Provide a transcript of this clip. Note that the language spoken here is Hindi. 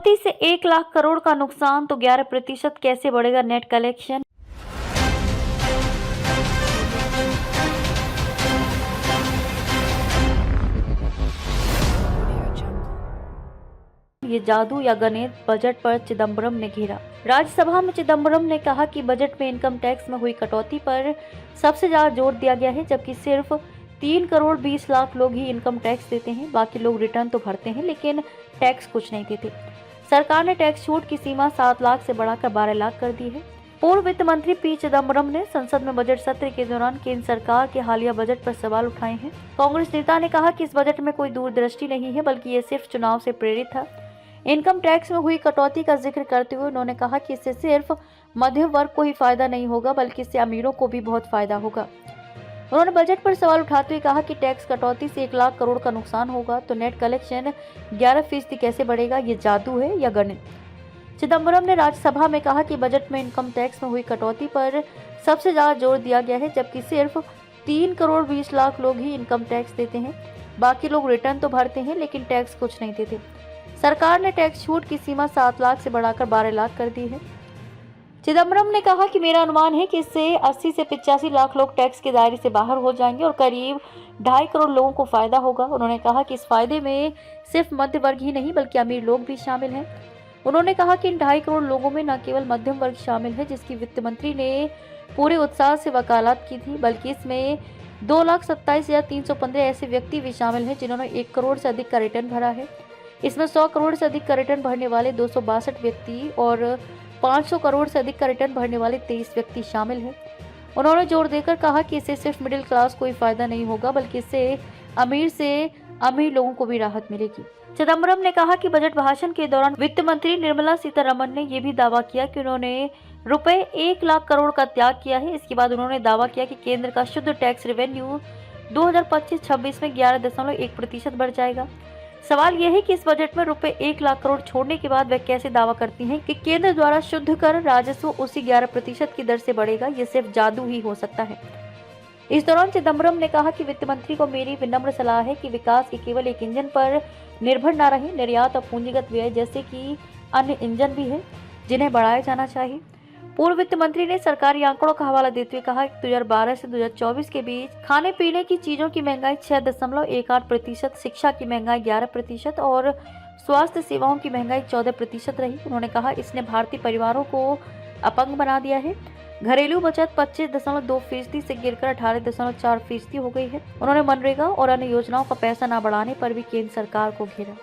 कटौती से 1 लाख करोड़ का नुकसान तो 11% कैसे बढ़ेगा नेट कलेक्शन। ये जादू या गणित, बजट पर चिदंबरम ने घेरा। राज्यसभा में चिदंबरम ने कहा कि बजट में इनकम टैक्स में हुई कटौती पर सबसे ज्यादा जोर दिया गया है, जबकि सिर्फ 3 करोड़ 20 लाख लोग ही इनकम टैक्स देते हैं। बाकी लोग रिटर्न तो भरते हैं लेकिन टैक्स कुछ नहीं देते। सरकार ने टैक्स छूट की सीमा 7 लाख से बढ़ाकर 12 लाख कर दी है। पूर्व वित्त मंत्री पी चिदंबरम ने संसद में बजट सत्र के दौरान केंद्र सरकार के हालिया बजट पर सवाल उठाए हैं। कांग्रेस नेता ने कहा कि इस बजट में कोई दूरदृष्टि नहीं है, बल्कि ये सिर्फ चुनाव से प्रेरित था। इनकम टैक्स में हुई कटौती का जिक्र करते हुए उन्होंने कहा कि इससे सिर्फ मध्यम वर्ग को ही फायदा नहीं होगा, बल्कि इससे अमीरों को भी बहुत फायदा होगा। उन्होंने बजट पर सवाल उठाते हुए कहा कि टैक्स कटौती से 1 लाख करोड़ का नुकसान होगा तो नेट कलेक्शन 11% कैसे बढ़ेगा, ये जादू है या गणित। चिदंबरम ने राज्यसभा में कहा कि बजट में इनकम टैक्स में हुई कटौती पर सबसे ज्यादा जोर दिया गया है, जबकि सिर्फ 3 करोड़ 20 लाख लोग ही इनकम टैक्स देते हैं। बाकी लोग रिटर्न तो भरते हैं लेकिन टैक्स कुछ नहीं देते। सरकार ने टैक्स छूट की सीमा 7 लाख से बढ़ाकर 12 लाख कर दी है। चिदंबरम ने कहा कि मेरा अनुमान है कि इससे 80 से 85 लाख लोग टैक्स के दायरे से बाहर हो जाएंगे और करीब 2.5 करोड़ लोगों को फायदा होगा। उन्होंने कहा कि इस फायदे में सिर्फ मध्य वर्ग ही नहीं बल्कि अमीर लोग भी शामिल हैं। उन्होंने कहा कि इन 2.5 करोड़ लोगों में न केवल मध्यम वर्ग शामिल है, जिसकी वित्त मंत्री ने पूरे उत्साह से वकालत की थी, बल्कि इसमें 2,27,315 ऐसे व्यक्ति भी शामिल हैं जिन्होंने 1 करोड़ से अधिक का रिटर्न भरा है। इसमें 100 करोड़ से अधिक का रिटर्न भरने वाले 262 व्यक्ति और 500 करोड़ से अधिक का रिटर्न भरने वाले 23 व्यक्ति शामिल हैं। उन्होंने जोर देकर कहा कि इससे सिर्फ मिडिल क्लास को ही फायदा नहीं होगा, बल्कि इससे अमीर लोगों को भी राहत मिलेगी। चिदंबरम ने कहा कि बजट भाषण के दौरान वित्त मंत्री निर्मला सीतारमण ने यह भी दावा किया कि उन्होंने रुपए 1 लाख करोड़ का त्याग किया है। इसके बाद उन्होंने दावा किया कि केंद्र का शुद्ध टैक्स रेवेन्यू 2025-26 में 11.1% बढ़ जाएगा। सवाल यह है कि इस बजट में रुपए 1 लाख करोड़ छोड़ने के बाद वह कैसे दावा करती हैं कि केंद्र द्वारा शुद्ध कर राजस्व उसी 11% की दर से बढ़ेगा। ये सिर्फ जादू ही हो सकता है। इस दौरान चिदंबरम ने कहा कि वित्त मंत्री को मेरी विनम्र सलाह है कि विकास के केवल एक इंजन पर निर्भर न रहे। निर्यात और पूंजीगत व्यय जैसे कि अन्य इंजन भी है जिन्हें बढ़ाया जाना चाहिए। पूर्व वित्त मंत्री ने सरकारी आंकड़ों का हवाला देते हुए कहा कि 2012 से 2024 के बीच खाने पीने की चीजों की महंगाई 6.18%, शिक्षा की महंगाई 11% और स्वास्थ्य सेवाओं की महंगाई 14% रही। उन्होंने कहा इसने भारतीय परिवारों को अपंग बना दिया है। घरेलू बचत 25.2% से गिरकर 18.4% हो गई है। उन्होंने मनरेगा और अन्य योजनाओं का पैसा न बढ़ाने पर भी केंद्र सरकार को घेरा।